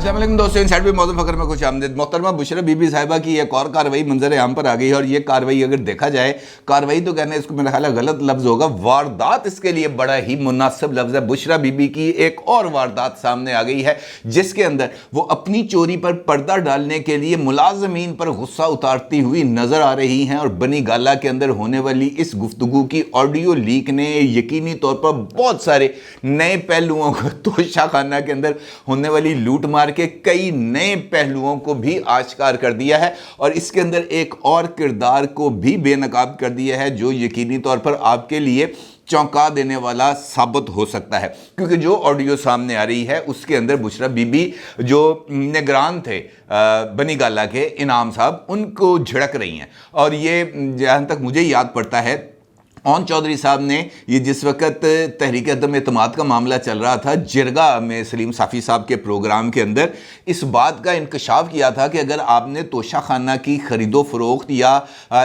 अस्सलाम वालेकुम दोस्तों, इनसाइड भी मौजूद फकर में खुश आमदीद। मोहतरमा बुशरा बीबी साहिबा की एक और कार्रवाई मंजर आम पर आ गई है और ये कार्रवाई अगर देखा जाए, कार्रवाई तो कहने इसको मेरा ख्याल है गलत लफ्ज होगा, वारदात इसके लिए बड़ा ही मुनासिब लफ्ज है। बुशरा बीबी की एक और वारदात सामने आ गई है जिसके अंदर वो अपनी चोरी पर पर्दा डालने के लिए मुलाजमीन पर गुस्सा उतारती हुई नजर आ रही हैं और बनी गाला के अंदर होने वाली इस गुफ्तगू की ऑडियो लीक ने यकीनी तौर पर बहुत सारे नए पहलुओं को, तोशा खाना के अंदर होने वाली लूट मार के कई नए पहलुओं को भी आश्कार कर दिया है और इसके अंदर एक और किरदार को भी बेनकाब कर दिया है जो यकीनी तौर पर आपके लिए चौंका देने वाला साबित हो सकता है। क्योंकि जो ऑडियो सामने आ रही है उसके अंदर बुशरा बीबी जो निगरान थे बनी गाला के, इनाम साहब, उनको झिड़क रही हैं और ये जहाँ तक मुझे याद पड़ता है ओन चौधरी साहब ने ये जिस वक्त तहरीक अदम एतमाद का मामला चल रहा था, जिरगा में सलीम साफ़ी साहब के प्रोग्राम के अंदर इस बात का इंकशाफ किया था कि अगर आपने तोशा खाना की ख़रीदो फ़रोख्त या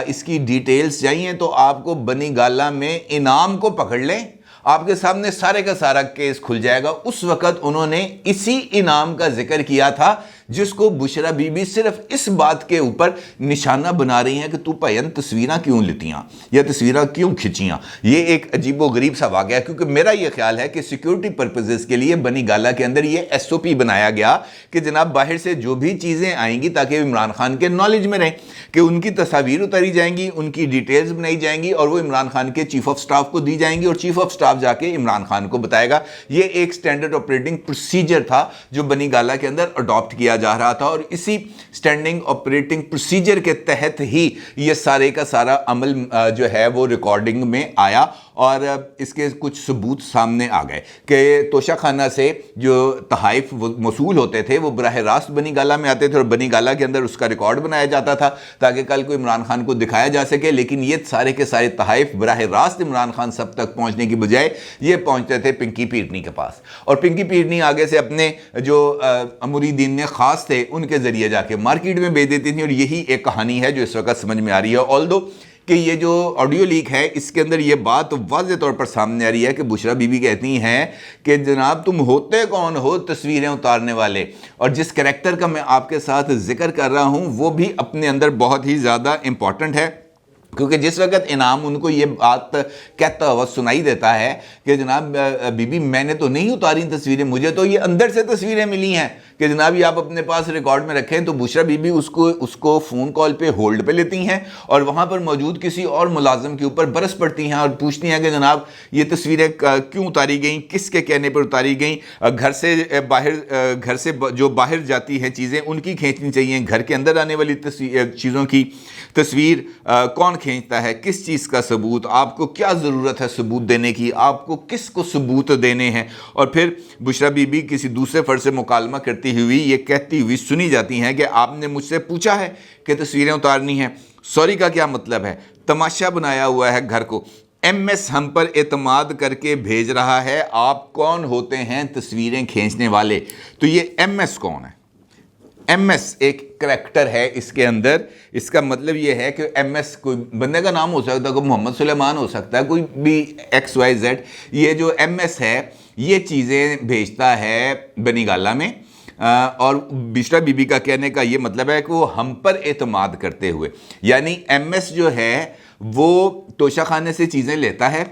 इसकी डिटेल्स चाहिए तो आपको बनी गाला में इनाम को पकड़ लें, आपके सामने सारे का सारा केस खुल जाएगा। उस वक्त उन्होंने इसी इनाम का जिक्र किया था जिसको बुशरा बीबी सिर्फ इस बात के ऊपर निशाना बना रही हैं कि तू भैन तस्वीरें क्यों लितियां या तस्वीरें क्यों खिंचियां। ये एक अजीबो गरीब सा वाक़या है क्योंकि मेरा ये ख्याल है कि सिक्योरिटी पर्पजेस के लिए बनी गाला के अंदर ये SOP बनाया गया कि जनाब बाहर से जो भी चीज़ें आएंगी ताकि इमरान खान के नॉलेज में रहें कि उनकी तस्वीर उतारी जाएंगी, उनकी डिटेल्स बनाई जाएंगी और वो इमरान खान के चीफ ऑफ स्टाफ को दी जाएंगी और चीफ ऑफ स्टाफ जाके इमरान खान को बताएगा। ये एक स्टैंडर्ड ऑपरेटिंग प्रोसीजर था जो बनी गाला के अंदर अडॉप्ट किया जा रहा था और इसी स्टैंडिंग ऑपरेटिंग प्रोसीजर के तहत ही ये सारे का सारा अमल जो है वो रिकॉर्डिंग में आया और इसके कुछ सबूत सामने आ गए कि तोशा खाना से जो तहाइफ मौसूल होते थे वो बराह रास्त बनी गाला में आते थे और बनी गाला के अंदर उसका रिकॉर्ड बनाया जाता था ताकि कल को इमरान खान को दिखाया जा सके। लेकिन ये सारे के सारे तहाइफ बराह रास्त इमरान खान सब तक पहुंचने की बजाय ये पहुंचते थे पिंकी पीरनी के पास और पिंकी पीरनी आगे से अपने जो मुरीदीन ने खास थे उनके जरिए जाके मार्केट में बेच देती थी और यही एक कहानी है जो इस वक्त समझ में आ रही है। ऑल्दो कि ये जो ऑडियो लीक है इसके अंदर ये बात वाज़ेह तौर पर सामने आ रही है कि बुशरा बीबी कहती हैं कि जनाब तुम होते कौन हो तस्वीरें उतारने वाले, और जिस करैक्टर का मैं आपके साथ जिक्र कर रहा हूँ वो भी अपने अंदर बहुत ही ज़्यादा इम्पॉर्टेंट है क्योंकि जिस वक्त इनाम उनको ये बात कहता हुआ सुनाई देता है कि जनाब बीबी मैंने तो नहीं उतारी तस्वीरें, मुझे तो ये अंदर से तस्वीरें मिली हैं कि जनाब ये आप अपने पास रिकॉर्ड में रखें, तो बुशरा बीबी उसको फ़ोन कॉल पे होल्ड पे लेती हैं और वहाँ पर मौजूद किसी और मुलाजिम के ऊपर बरस पड़ती हैं और पूछती हैं कि जनाब ये तस्वीरें क्यों उतारी गई, किसके कहने पर उतारी गई, घर से जो बाहर जाती हैं चीज़ें उनकी खींचनी चाहिए, घर के अंदर आने वाली चीज़ों की तस्वीर कौन खींचता है, किस चीज़ का सबूत, आपको क्या ज़रूरत है सबूत देने की, आपको किसको सबूत देने हैं। और फिर बुशरा बीबी किसी दूसरे फ़र्द से मुकालमा करती हुई ये कहती हुई सुनी जाती हैं कि आपने मुझसे पूछा है कि तस्वीरें उतारनी हैं, सॉरी का क्या मतलब है, तमाशा बनाया हुआ है घर को, MS हम पर एतमाद करके भेज रहा है, आप कौन होते हैं तस्वीरें खींचने वाले। तो ये MS कौन है? MS एक करैक्टर है इसके अंदर, इसका मतलब ये है कि MS कोई बंदे का नाम हो सकता है, कोई मोहम्मद सुलेमान हो सकता है, कोई भी XYZ। ये जो MS है ये चीज़ें भेजता है बनी गाला में और बुशरा बीबी का कहने का ये मतलब है कि वो हम पर एतमाद करते हुए, यानी MS जो है वो तोशा खाने से चीज़ें लेता है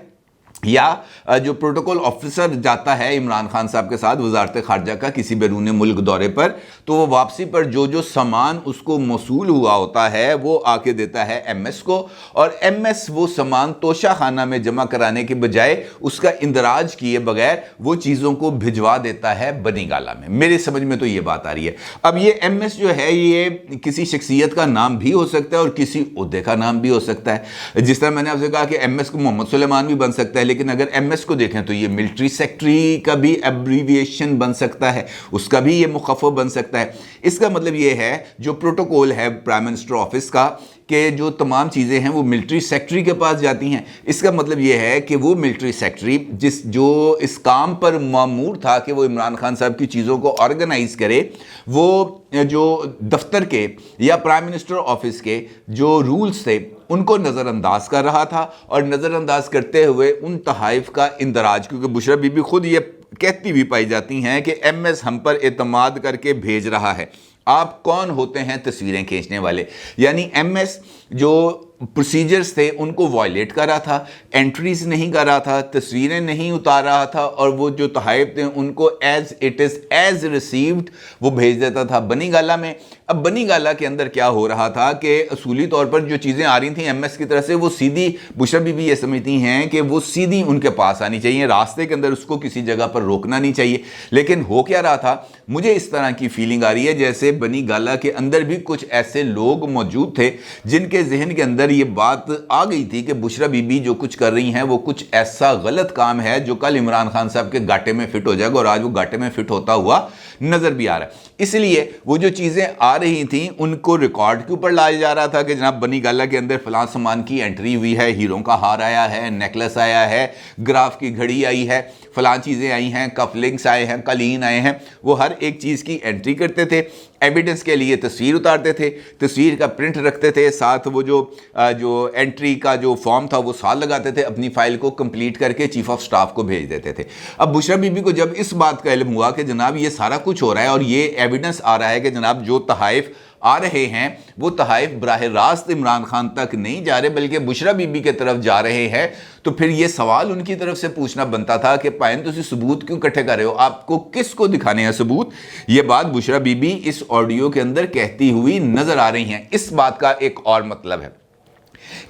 या जो प्रोटोकॉल ऑफिसर जाता है इमरान खान साहब के साथ वजारत खारजा का किसी बैरून मुल्क दौरे पर, तो वो वापसी पर जो सामान उसको मौसूल हुआ होता है वो आके देता है MS को और MS वो सामान तोशा खाना में जमा कराने के बजाय उसका इंदराज किए बगैर वो चीज़ों को भिजवा देता है बनी गाला में। मेरे समझ में तो ये बात आ रही है। अब ये MS जो है ये किसी शख्सियत का नाम भी हो सकता है और किसी ओहदे का नाम भी हो सकता है। जिस तरह मैंने आपसे कहा कि MS को मोहम्मद सुलेमान भी बन सकता है, लेकिन अगर MS को देखें तो ये मिलिट्री सेक्रेटरी का भी एब्रीविएशन बन सकता है, उसका भी ये मुखफ़फ़ बन सकता है। इसका मतलब ये है जो प्रोटोकॉल है प्राइम मिनिस्टर ऑफिस का कि जो तमाम चीज़ें हैं वो मिलिट्री सेक्रेटरी के पास जाती हैं। इसका मतलब ये है कि वो मिलिट्री सेक्रेटरी जो इस काम पर मामूर था कि वो इमरान खान साहब की चीज़ों को ऑर्गेनाइज़ करे, वो जो दफ्तर के या प्राइम मिनिस्टर ऑफिस के जो रूल्स थे उनको नज़रअंदाज कर रहा था और नज़रअंदाज करते हुए उन तहाइफ का इंदराज, क्योंकि बुशरा बीबी खुद ये कहती हुई पाई जाती हैं कि MS हम पर एतमाद करके भेज रहा है। आप कौन होते हैं तस्वीरें खींचने वाले? यानी MS जो प्रोसीजर्स थे उनको वायलेट कर रहा था, एंट्रीज नहीं कर रहा था, तस्वीरें नहीं उतार रहा था, और वो जो तहाइफ थे उनको as it is as received वो भेज देता था बनी गाला में। अब बनी गाला के अंदर क्या हो रहा था कि असूली तौर पर जो चीज़ें आ रही थी MS की तरफ से वो सीधी, बुशरा बीबी ये समझती हैं कि वो सीधी उनके पास आनी चाहिए, रास्ते के अंदर उसको किसी जगह पर रोकना नहीं चाहिए। लेकिन हो क्या रहा था, मुझे इस तरह की फीलिंग आ रही है जैसे बनी गाला के अंदर भी कुछ ऐसे लोग मौजूद थे जिनके जहन के अंदर ये बात आ गई थी कि बुशरा बीबी जो कुछ कर रही हैं वो कुछ ऐसा गलत काम है जो कल इमरान खान साहब के गाटे में फिट हो जाएगा, और आज वो गाटे में फिट होता हुआ नजर भी आ रहा है। इसलिए वो जो चीज़ें आ रही थी उनको रिकॉर्ड के ऊपर लाया जा रहा था कि जनाब बनी गाला के अंदर फलां सामान की एंट्री हुई है, हीरों का हार आया है, नेकलेस आया है, ग्राफ की घड़ी आई है, फलां चीज़ें आई हैं, कफलिंग्स आए हैं, कलीन आए हैं। वो हर एक चीज़ की एंट्री करते थे, एविडेंस के लिए तस्वीर उतारते थे, तस्वीर का प्रिंट रखते थे, साथ वो जो एंट्री का जो फॉर्म था वो साथ लगाते थे, अपनी फाइल को कंप्लीट करके चीफ ऑफ स्टाफ को भेज देते थे। अब बुशरा बीबी को जब इस बात का इल्म हुआ कि जनाब ये सारा कुछ हो रहा है और ये एविडेंस आ रहा है कि जनाब जो तहाइफ आ रहे हैं वो तहाइफ बराह रास्त इमरान खान तक नहीं जा रहे बल्कि बुशरा बीबी के तरफ जा रहे हैं, तो फिर ये सवाल उनकी तरफ से पूछना बनता था कि पाइन तुसी सबूत क्यों इकट्ठे कर रहे हो, आपको किसको दिखाने हैं सबूत? ये बात बुशरा बीबी इस ऑडियो के अंदर कहती हुई नजर आ रही हैं। इस बात का एक और मतलब है,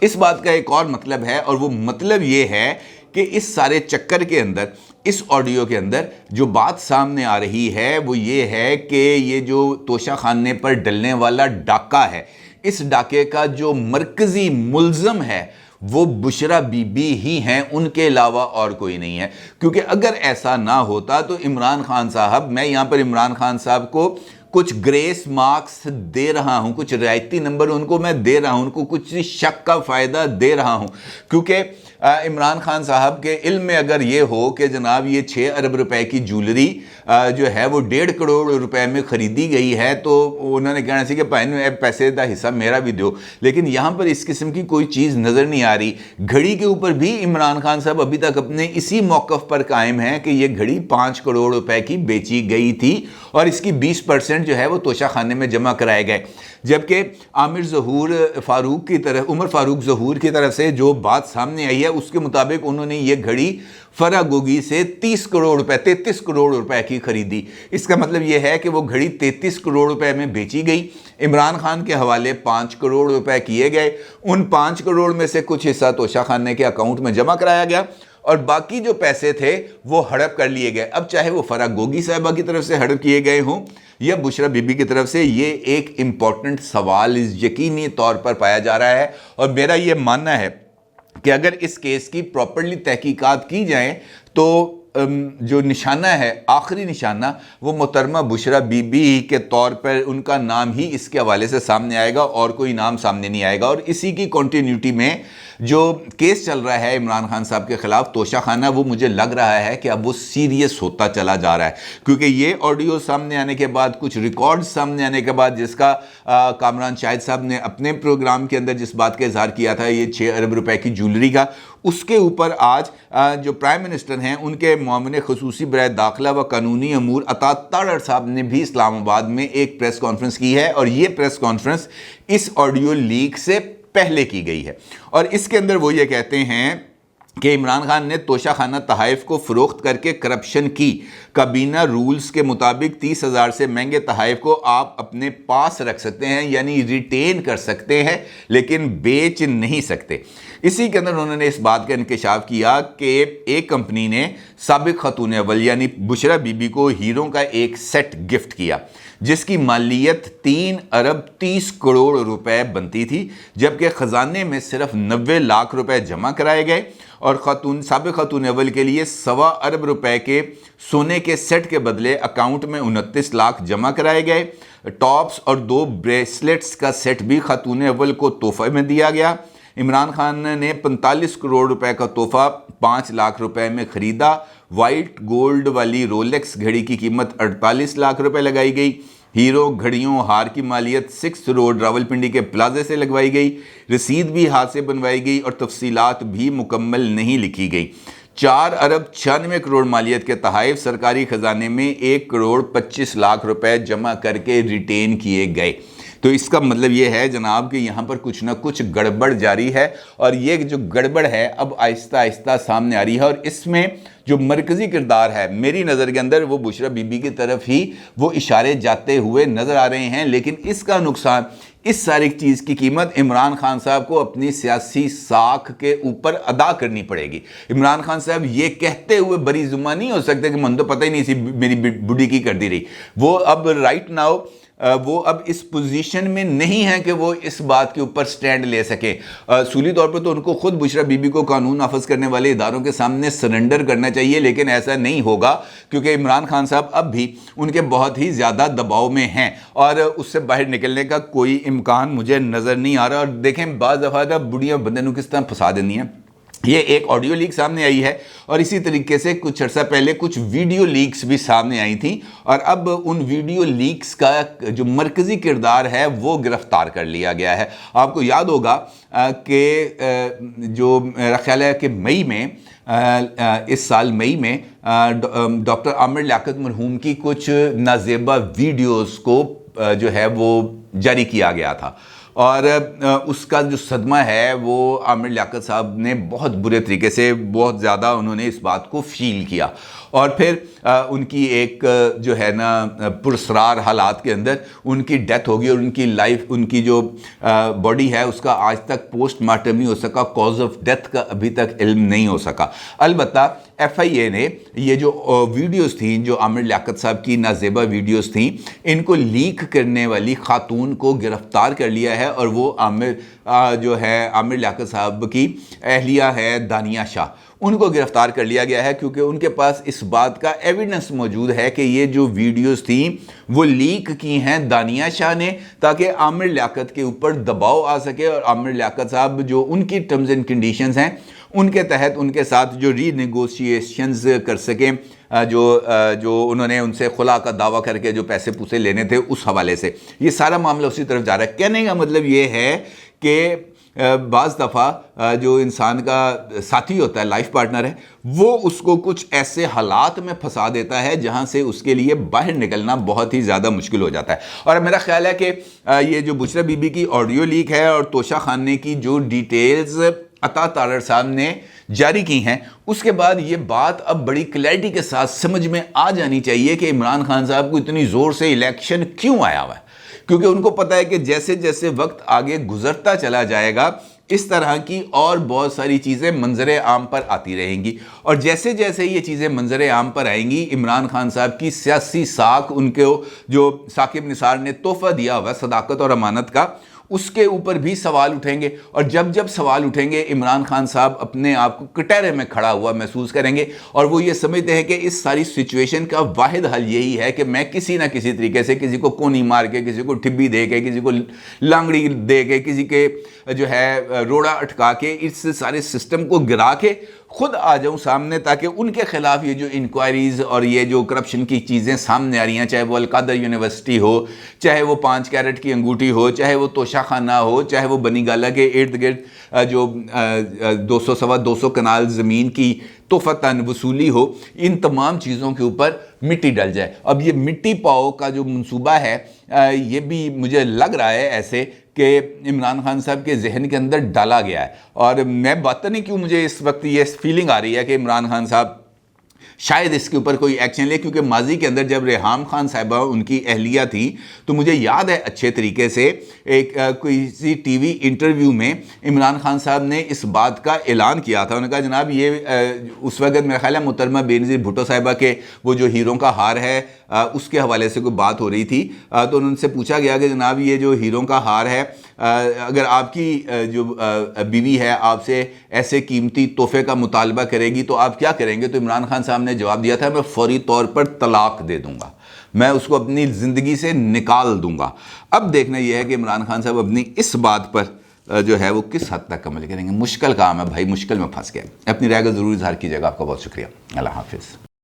इस बात का एक और मतलब है, और वो मतलब ये है कि इस सारे चक्कर के अंदर, इस ऑडियो के अंदर जो बात सामने आ रही है वो ये है कि ये जो तोशा खाने पर डलने वाला डाका है, इस डाके का जो मरकजी मुल्ज़म है वो बुशरा बीबी ही हैं, उनके अलावा और कोई नहीं है। क्योंकि अगर ऐसा ना होता तो इमरान खान साहब, मैं यहाँ पर इमरान खान साहब को कुछ ग्रेस मार्क्स दे रहा हूँ, कुछ रियायती नंबर उनको मैं दे रहा हूँ, उनको कुछ शक का फ़ायदा दे रहा हूँ, क्योंकि इमरान खान साहब के इल्म में अगर ये हो कि जनाब ये 6 अरब रुपए की ज्वेलरी जो है वो 1.5 करोड़ रुपए में ख़रीदी गई है, तो उन्होंने कहना चाहिए कि भाई पैसे का हिस्सा मेरा भी दो। लेकिन यहाँ पर इस किस्म की कोई चीज़ नज़र नहीं आ रही। घड़ी के ऊपर भी इमरान खान साहब अभी तक अपने इसी मौक़िफ़ पर कायम हैं कि ये घड़ी 5 करोड़ रुपए की बेची गई थी और इसकी 20% जो है वो तोशा खाने में जमा कराए गए। जबकि आमिर ज़हूर फ़ारूक की तरफ, उमर फ़ारूक ज़हूर की तरफ से जो बात सामने आई है उसके मुताबिक उन्होंने ये घड़ी फरागोगी से 30 करोड़ रुपए, 33 करोड़ रुपए की खरीदी। इसका मतलब ये है कि वो घड़ी 33 करोड़ रुपए में बेची गई। इमरान खान के हवाले 5 करोड़ रुपए किए गए। उन 5 करोड़ में से कुछ हिस्सा तोशा खाने के अकाउंट में जमा कराया गया और बाकी जो पैसे थे वो हड़प कर लिए गए। अब चाहे वो फरागोगी साहिबा की तरफ से हड़प किए गए हों या बुशरा बीबी की तरफ से, ये एक इम्पॉर्टेंट सवाल यकीनी तौर पर पाया जा रहा है। और मेरा ये मानना है कि अगर इस केस की प्रॉपर्ली तहकीकात की जाए तो जो निशाना है, आखिरी निशाना, वो मोहतरमा बुशरा बीबी के तौर पर उनका नाम ही इसके हवाले से सामने आएगा और कोई नाम सामने नहीं आएगा। और इसी की कॉन्टीन्यूटी में जो केस चल रहा है इमरान खान साहब के खिलाफ तोशा खाना, वो मुझे लग रहा है कि अब वो सीरियस होता चला जा रहा है, क्योंकि ये ऑडियो सामने आने के बाद, कुछ रिकॉर्ड सामने आने के बाद, जिसका कामरान शाहिद साहब ने अपने प्रोग्राम के अंदर जिस बात का इजहार किया था ये 6 अरब रुपए की ज्वेलरी का, उसके ऊपर आज जो प्राइम मिनिस्टर हैं उनके मामले खसूसी बराए दाखिला व कानूनी अमूर अता तारड़ साहब ने भी इस्लामाबाद में एक प्रेस कॉन्फ्रेंस की है। और ये प्रेस कॉन्फ्रेंस इस ऑडियो लीक से पहले की गई है और इसके अंदर वो ये कहते हैं कि इमरान खान ने तोशा खाना तहाइफ को फ़रोख्त करके करप्शन की। काबीना रूल्स के मुताबिक 30,000 से महंगे तहाइफ को आप अपने पास रख सकते हैं, यानी रिटेन कर सकते हैं, लेकिन बेच नहीं सकते। इसी के अंदर उन्होंने इस बात का इंकशाफ किया कि एक कंपनी ने साबिक खातून अव्वल यानी बुशरा बीबी को हीरों का एक सेट गिफ्ट किया जिसकी मालियत 3 अरब 30 करोड़ रुपए बनती थी, जबकि ख़जाने में सिर्फ 90 लाख रुपए जमा कराए गए और साबिक खातून अव्वल के लिए 1.25 अरब रुपए के सोने के सेट के बदले अकाउंट में 29 लाख जमा कराए गए। टॉप्स और 2 ब्रेसलेट्स का सेट भी खातून अव्वल को तोहफे में दिया गया। इमरान खान ने 45 करोड़ रुपए का तोहफा 5 लाख रुपए में ख़रीदा। वाइट गोल्ड वाली रोलेक्स घड़ी की कीमत 48 लाख रुपए लगाई गई। हीरो घड़ियों हार की मालियत 6 रोड रावलपिंडी के प्लाजे से लगवाई गई। रसीद भी हाथ से बनवाई गई और तफसीलात भी मुकम्मल नहीं लिखी गई। 4 अरब 96 करोड़ मालियत के तहफ़ सरकारी ख़जाने में 1 करोड़ 25 लाख रुपए जमा करके रिटेन किए गए। तो इसका मतलब ये है जनाब कि यहाँ पर कुछ ना कुछ गड़बड़ जारी है, और ये जो गड़बड़ है अब आहिस्ता आहिस्ता सामने आ रही है। और इसमें जो मरकज़ी किरदार है मेरी नज़र के अंदर वो बुशरा बीबी की तरफ ही वो इशारे जाते हुए नज़र आ रहे हैं। लेकिन इसका नुकसान, इस सारी चीज़ की कीमत इमरान खान साहब को अपनी सियासी साख के ऊपर अदा करनी पड़ेगी। इमरान खान साहब ये कहते हुए बरी जुबान नहीं हो सकते कि मन तो पता ही नहीं सी मेरी बुढ़ी की कर दी रही। वो अब राइट नाउ वो अब इस पोजीशन में नहीं है कि वो इस बात के ऊपर स्टैंड ले सके। सूली तौर पर तो उनको खुद बुशरा बीबी को कानून नाफज करने वाले इदारों के सामने सरेंडर करना चाहिए, लेकिन ऐसा नहीं होगा क्योंकि इमरान खान साहब अब भी उनके बहुत ही ज़्यादा दबाव में हैं और उससे बाहर निकलने का कोई इम्कान मुझे नज़र नहीं आ रहा। और देखें बाज़ दफ़ा बुढ़िया बंदे को किस तरह फंसा देनी है। ये एक ऑडियो लीक सामने आई है और इसी तरीके से कुछ अर्सा पहले कुछ वीडियो लीक्स भी सामने आई थी, और अब उन वीडियो लीक्स का जो मरकज़ी किरदार है वो गिरफ्तार कर लिया गया है। आपको याद होगा कि जो मेरा ख्याल है कि मई में इस साल मई में डॉक्टर आमिर लियाकत मरहूम की कुछ नाजेबा वीडियोस को जो है वो जारी किया गया था, और उसका जो सदमा है वो आमिर लियाकत साहब ने बहुत बुरे तरीके से, बहुत ज़्यादा उन्होंने इस बात को फील किया। और फिर उनकी एक जो है ना पुरस्रार हालात के अंदर उनकी डेथ होगी, और उनकी लाइफ, उनकी जो बॉडी है उसका आज तक पोस्टमार्टम नहीं हो सका, कॉज ऑफ डेथ का अभी तक इल्म नहीं हो सका। अलबत्ता FIA ने ये जो वीडियोस थी, जो आमिर लियाकत साहब की नाजेबा वीडियोस थी, इनको लीक करने वाली खातून को गिरफ्तार कर लिया है, और वो आमिर जो है आमिर लियाकत साहब की अहलिया है दानिया शाह, उनको गिरफ्तार कर लिया गया है क्योंकि उनके पास इस बात का एविडेंस मौजूद है कि ये जो वीडियोस थी वो लीक की हैं दानिया शाह ने, ताकि आमिर लियाकत के ऊपर दबाव आ सके और आमिर लियाकत साहब जो उनकी टर्म्स एंड कंडीशंस हैं उनके तहत उनके साथ जो रीनेगोशिएशंस कर सकें, जो उन्होंने उनसे खुला का दावा करके जो पैसे पूसे लेने थे उस हवाले से ये सारा मामला उसी तरफ जा रहा है। कहने का मतलब ये है कि बाज़ दफ़ा जो इंसान का साथी होता है, लाइफ पार्टनर है, वो उसको कुछ ऐसे हालात में फंसा देता है जहां से उसके लिए बाहर निकलना बहुत ही ज़्यादा मुश्किल हो जाता है। और मेरा ख्याल है कि ये जो बुशरा बीबी की ऑडियो लीक है और तोशा खाने की जो डिटेल्स अता तारड़ साहब ने जारी की हैं, उसके बाद ये बात अब बड़ी क्लैरिटी के साथ समझ में आ जानी चाहिए कि इमरान खान साहब को इतनी ज़ोर से इलेक्शन क्यों आया हुआ है। क्योंकि उनको पता है कि जैसे जैसे वक्त आगे गुजरता चला जाएगा इस तरह की और बहुत सारी चीज़ें मंजर आम पर आती रहेंगी, और जैसे जैसे ये चीज़ें मंजर आम पर आएंगी इमरान खान साहब की सियासी साख, उनके जो साकिब निसार ने तोहफा दिया हुआ सदाकत और अमानत का, उसके ऊपर भी सवाल उठेंगे। और जब जब सवाल उठेंगे इमरान खान साहब अपने आप को कटहरे में खड़ा हुआ महसूस करेंगे, और वो ये समझते हैं कि इस सारी सिचुएशन का वाहिद हल यही है कि मैं किसी ना किसी तरीके से किसी को कोनी मार के, किसी को ठिब्बी दे के, किसी को लांगड़ी दे के, किसी के जो है रोड़ा अटका के, इस सारे सिस्टम को गिरा के खुद आ जाऊं सामने, ताकि उनके खिलाफ ये जो इंक्वायरीज और ये जो करप्शन की चीज़ें सामने आ रही हैं, चाहे वो अलकादर यूनिवर्सिटी हो, चाहे वो 5 कैरेट की अंगूठी हो, चाहे वो तोशा खाना हो, चाहे वो बनी गाला के इर्द गिर्द जो 200-225 कनाल ज़मीन की तोहफ़तन वसूली हो, इन तमाम चीज़ों के ऊपर मिट्टी डल जाए। अब ये मिट्टी पाओ का जो मंसूबा है ये भी मुझे लग रहा है ऐसे कि इमरान खान साहब के जहन के अंदर डाला गया है, और मैं बात नहीं क्यों मुझे इस वक्त ये फीलिंग आ रही है कि इमरान खान साहब शायद इसके ऊपर कोई एक्शन ले, क्योंकि माजी के अंदर जब रेहाम खान साहिबा उनकी अहलिया थी तो मुझे याद है अच्छे तरीके से एक किसी टीवी इंटरव्यू में इमरान खान साहब ने इस बात का ऐलान किया था। उन्होंने कहा जनाब ये उस वक्त मेरा ख्याल है मोहतरमा बेनज़ीर भुट्टो साहिबा के वो जो हीरों का हार है उसके हवाले से कोई बात हो रही थी, तो उनसे पूछा गया कि जनाब ये जो हीरों का हार है, अगर आपकी जो बीवी है आपसे ऐसे कीमती तोहफे का मुतालबा करेगी तो आप क्या करेंगे? तो इमरान खान साहब ने जवाब दिया था मैं फौरी तौर पर तलाक दे दूंगा, मैं उसको अपनी ज़िंदगी से निकाल दूंगा। अब देखना यह है कि इमरान खान साहब अपनी इस बात पर जो है वो किस हद तक अमल करेंगे। मुश्किल काम है भाई, मुश्किल में फंस गए। अपनी राय का ज़रूर इज़हार कीजिएगा। आपका बहुत शुक्रिया। अल्लाह हाफिज़।